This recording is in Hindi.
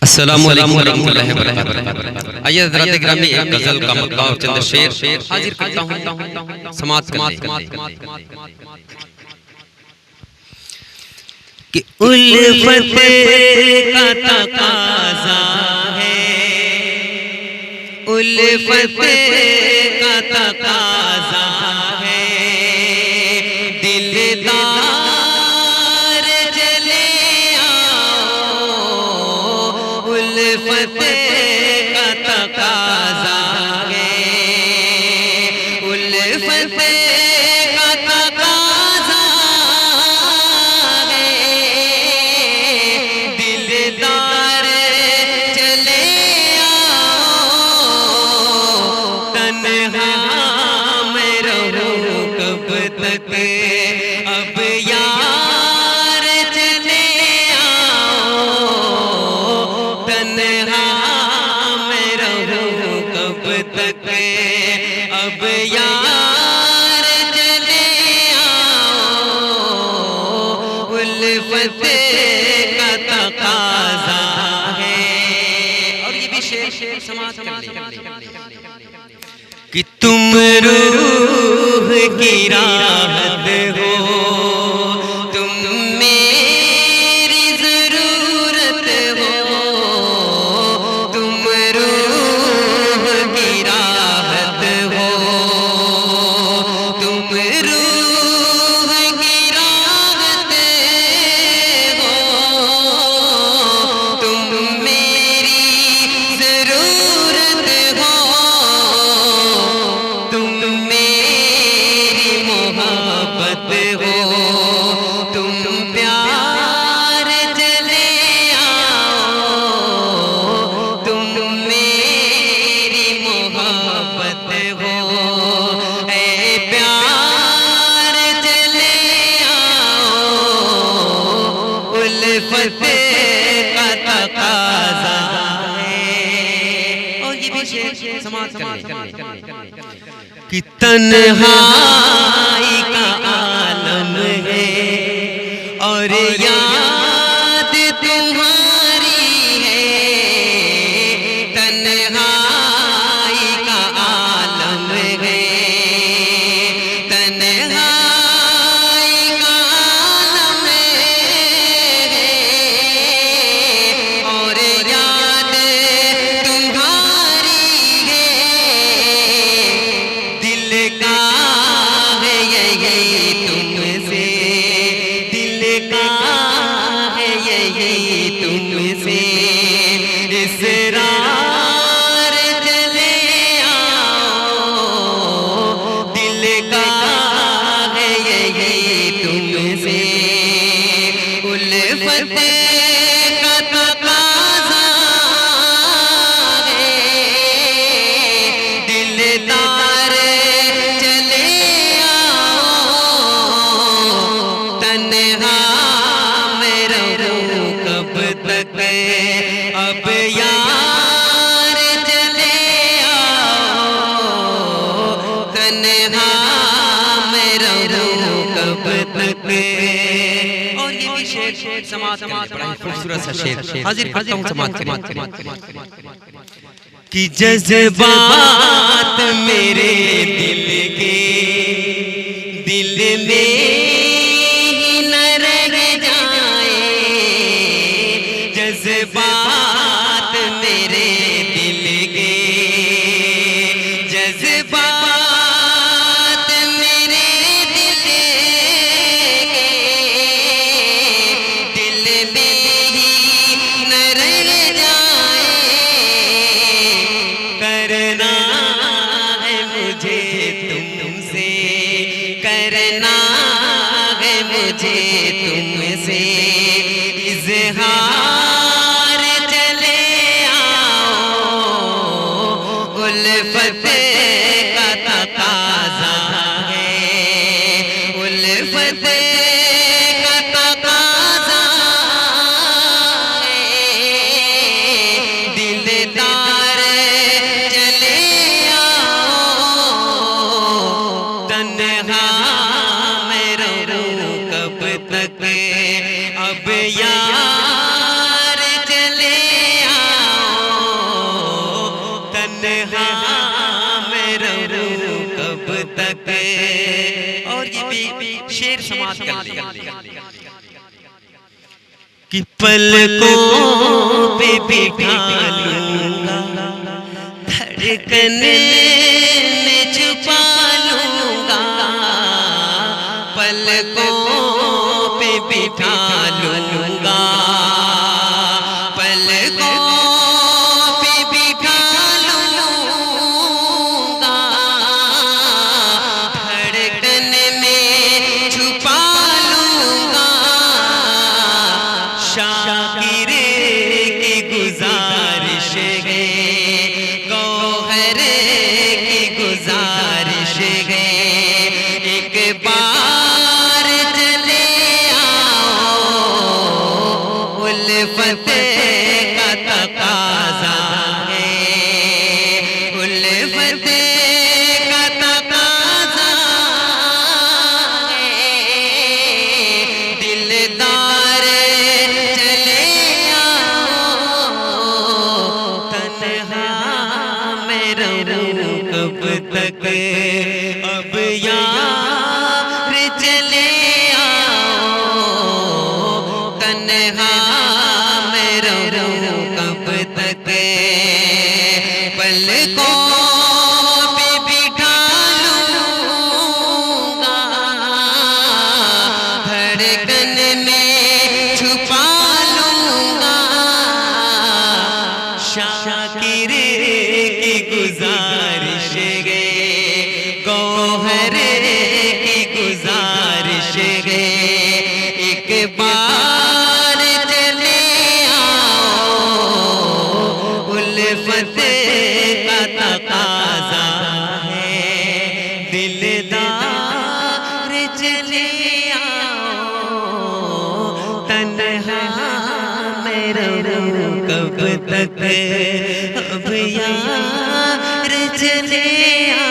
अस्सलामु अलैकुम वरहमतुल्लाहि वबरकातुहू। आइए हज़रात गिरामी एक गजल का मक्का और चंद शेर हाजिर करता हूँ समाअत करने कि उल्फत का तकाज़ा है, उल्फत का तकाज़ा है, दिलदार चले आओ, उल्फत का तकाज़ा है, उल्फत का तकाज़ा है, दिलदार चले आओ, तन्हा मैं रहूं कब तक, अब यार चले आओ, तन्हा मैं रहूं कब तक, अब यार चले आओ, उल्फत का तकाज़ा है। और ये भी शेर समाअत कर ली कि तुम रूह की राहत हो, तुम मेरी ज़रूरत हो, तुम रूह की राहत हो, तुम रूह की राहत हो, तुम मेरी ज़रूरत हो, तुम मेरी मोहब्बत हो, तुम प्यार चले आओ, तुम मेरी मोहब्बत हो, ऐ प्यार चले आओ, उल्फत का तकाज़ा है। और ये भी शेर समाअत कर ली कि तन्हाई का आलम है और याद तुम्हारी है, तन्हाई का आलम है, तन्हाई का आलम है, और याद तुम्हारी है, दिल का है यही तुमसे, दिल का है यही तुमसे, इसरार चले आओ, दिल का है यही तुमसे, उल्फत का तकाज़ा है, दिलदार चले आओ, तन्हा मैं रहूं कब तक, अब यार चले आओ, तन्हा मैं रहूं कब तक। और ये भी शेर समाअत बड़ा ही खूबसूरत सा शेर हाजिर करता हूँ समाअत कि जज्बात मेरे दिल के, दिल में ही न रह जाए, जज्बात मेरे दिल के, जज्बात मेरे दिल के, दिल में ही न रह जाए, करना है मुझे तुमसे, करना है मुझे तुमसे, इज़हार चले आओ, उल्फत का तकाज़ा है, उल्फत का तकाज़ा है, दिलदार चले आओ, तन्हा मैं रहूं कब तक, भी शेर समाप्त कर लिया कि पलकों पे बिठा लूंगा, धड़कन में छुपा लूंगा, पलकों पे बिठा लूंगा, पलकों पे बिठा लूंगा, धड़कन में छुपा लूंगा, शाकिर की गुजारिश है, गौहर की गुजारिश है, एक बार चले आओ, उल्फत का तकाज़ा है, उल्फत का तकाज़ा है, दिलदार चले आओ, तन्हा मैं रहूं कब तक, अब यार चले आओ, तन्हा मैं रहूं कब तक, पलकों पे बिठा लूंगा, धड़कन में छुपा लूंगा, शाकिर की गुजारिश है, गौहर की गुजारिश है, एक बार चले आओ, उल्फत का तकाज़ा है, दिलदार चले आओ, तन्हा मैं रहूं कब तक, अब यार चले आओ।